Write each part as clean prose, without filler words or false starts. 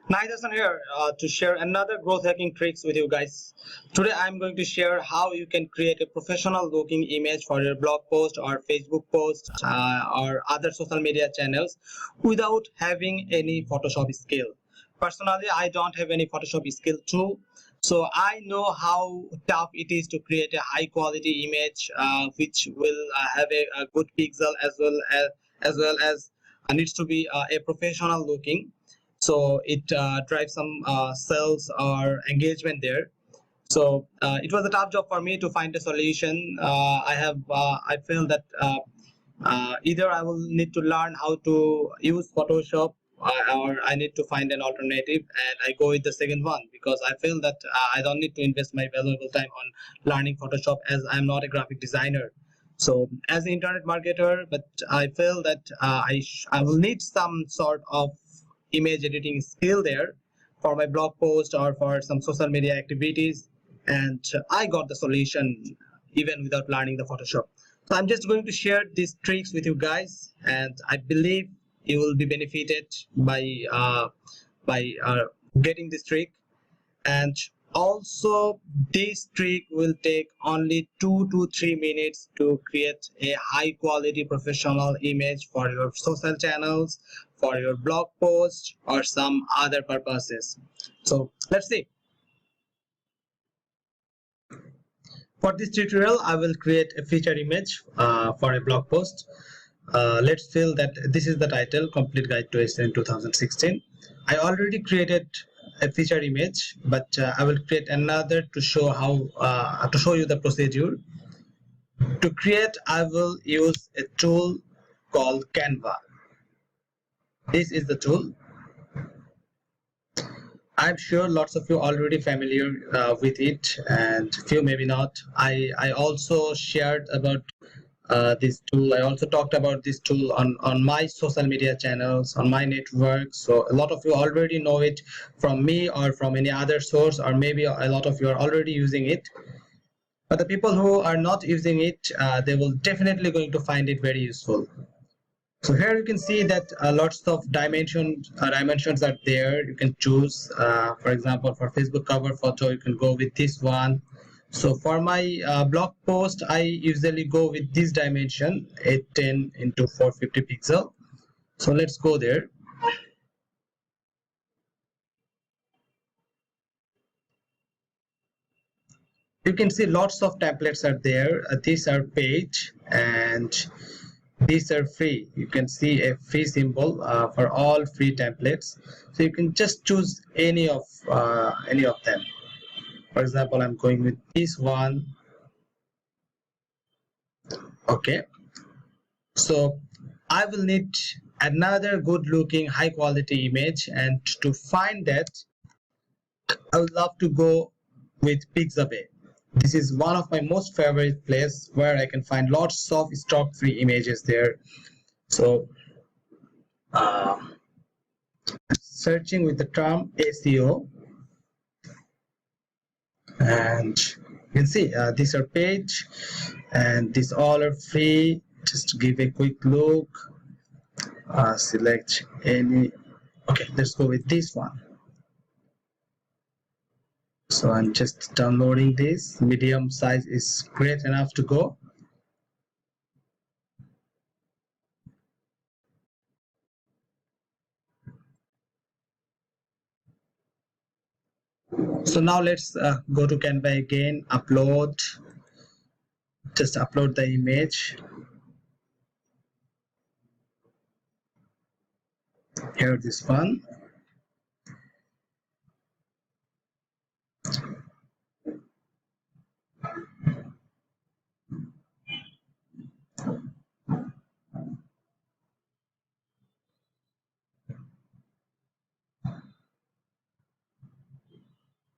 Nidasan here to share another growth hacking tricks with you guys. Today I'm going to share how you can create a professional looking image for your blog post or Facebook post or other social media channels without having any Photoshop skill. Personally, I don't have any Photoshop skill too, so I know how tough it is to create a high quality image which will have a good pixel as well as needs to be a professional looking, so it drives some sales or engagement there. So it was a tough job for me to find a solution. I feel that either I will need to learn how to use Photoshop, or I need to find an alternative, and I go with the second one because I feel that I don't need to invest my valuable time on learning Photoshop as I'm not a graphic designer. So as an internet marketer, but I feel that I will need some sort of image editing skill there for my blog post or for some social media activities, and I got the solution even without learning the Photoshop. So I'm just going to share these tricks with you guys, and I believe you will be benefited by getting this trick. And also, this trick will take only 2 to 3 minutes to create a high quality professional image for your social channels, for your blog post, or some other purposes. So let's see. For this tutorial, I will create a feature image for a blog post. Let's fill that. This is the title: Complete Guide to SEO in 2016. I already created a feature image, but I will create another to show how to show you the procedure. To create, I will use a tool called Canva. This is the tool. I'm sure lots of you already familiar with it, and few maybe not. I also shared about this tool. I also talked about this tool on my social media channels, on my network. So a lot of you already know it from me or from any other source, or maybe a lot of you are already using it. But the people who are not using it, they will definitely going to find it very useful. So here you can see that lots of dimensions are there. You can choose, for example, for Facebook cover photo, you can go with this one. So for my blog post, I usually go with this dimension, 810 into 450 pixel. So let's go there. You can see lots of templates are there. These are paid and these are free. You can see a free symbol for all free templates. So you can just choose any of them. For example, I'm going with this one. Okay, so I will need another good looking high quality image, and to find that I would love to go with Pixabay. This is one of my most favorite place where I can find lots of stock free images there. So searching with the term SEO, and you can see these are paid and these all are free. Just give a quick look, select any. Okay, let's go with this one. So I'm just downloading this. Medium size is great enough to go. So now let's go to Canva again, upload, just upload the image. Here, this one.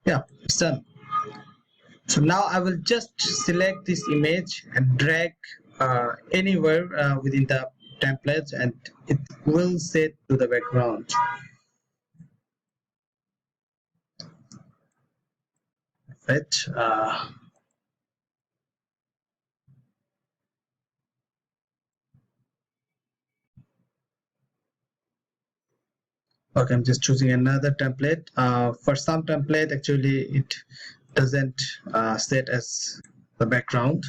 Yeah, it's done. So now I will just select this image and drag anywhere within the template, and it will set to the background. Right. Okay, I'm just choosing another template. For some template, actually, it doesn't set as the background.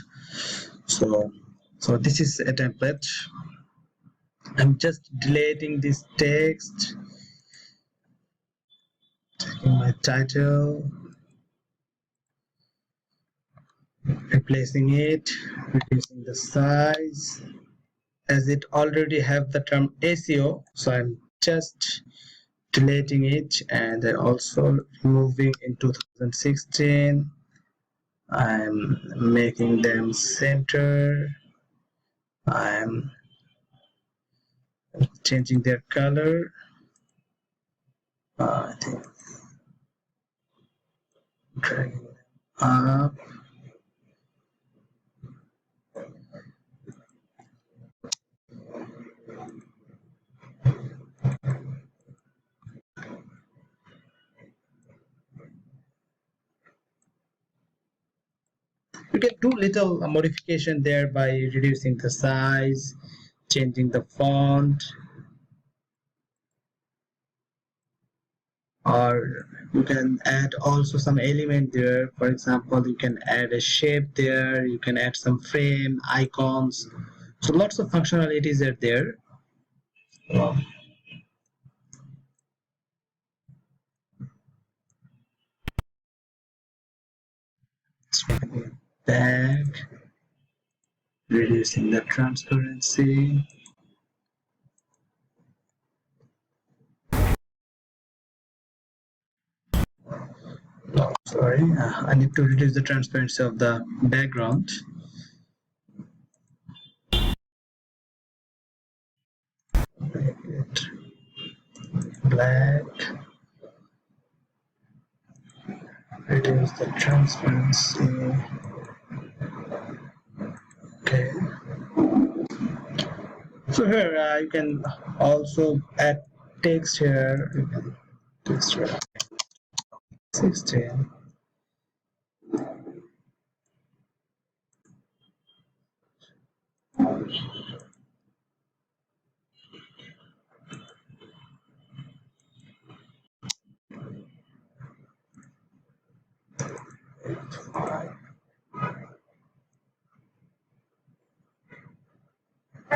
So this is a template. I'm just deleting this text, taking my title, replacing it, reducing the size, as it already have the term SEO. So I'm just deleting it, and I also removing in 2016. I'm making them center. I'm changing their color. I think dragging them up. You can do little modification there by reducing the size, changing the font, or you can add also some element there. For example, you can add a shape there, you can add some frame, icons. So lots of functionalities are there. Back, reducing the transparency. No, sorry, I need to reduce the transparency of the background. Make it black. Reduce the transparency. Okay. So here you can also add text here. You can text here 16.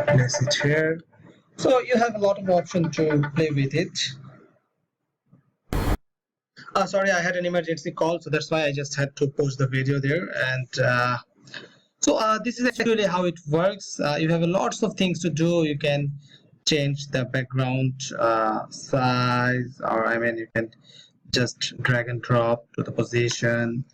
Place it here. So you have a lot of option to play with it. Sorry, I had an emergency call, so that's why I just had to post the video there. And this is actually how it works. You have lots of things to do. You can change the background size, or I mean, you can just drag and drop to the position.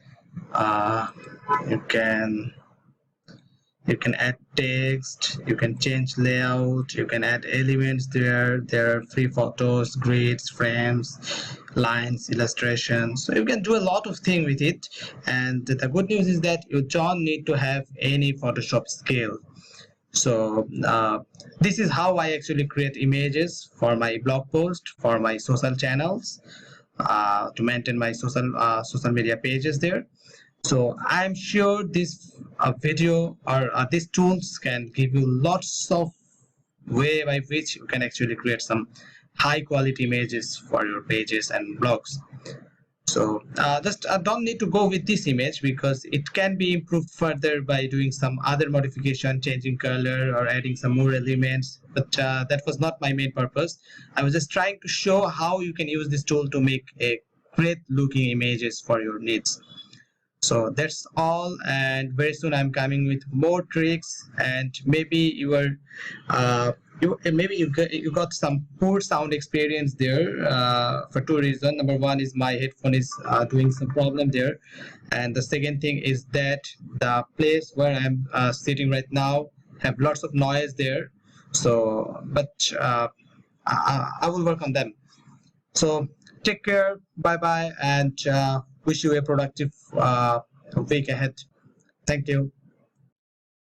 You can add text, you can change layout, you can add elements there. There are free photos, grids, frames, lines, illustrations. So you can do a lot of things with it. And the good news is that you don't need to have any Photoshop skill. So this is how I actually create images for my blog post, for my social channels, to maintain my social media pages there. So I'm sure this video or these tools can give you lots of way by which you can actually create some high quality images for your pages and blogs. So just don't need to go with this image, because it can be improved further by doing some other modification, changing color or adding some more elements. But that was not my main purpose. I was just trying to show how you can use this tool to make a great looking images for your needs. So that's all, and very soon I'm coming with more tricks. And maybe you are you got some poor sound experience there for two reasons. Number one is my headphone is doing some problem there, and the second thing is that the place where I'm sitting right now have lots of noise there. So but I will work on them. So take care, bye bye, and wish you a productive week ahead. Thank you.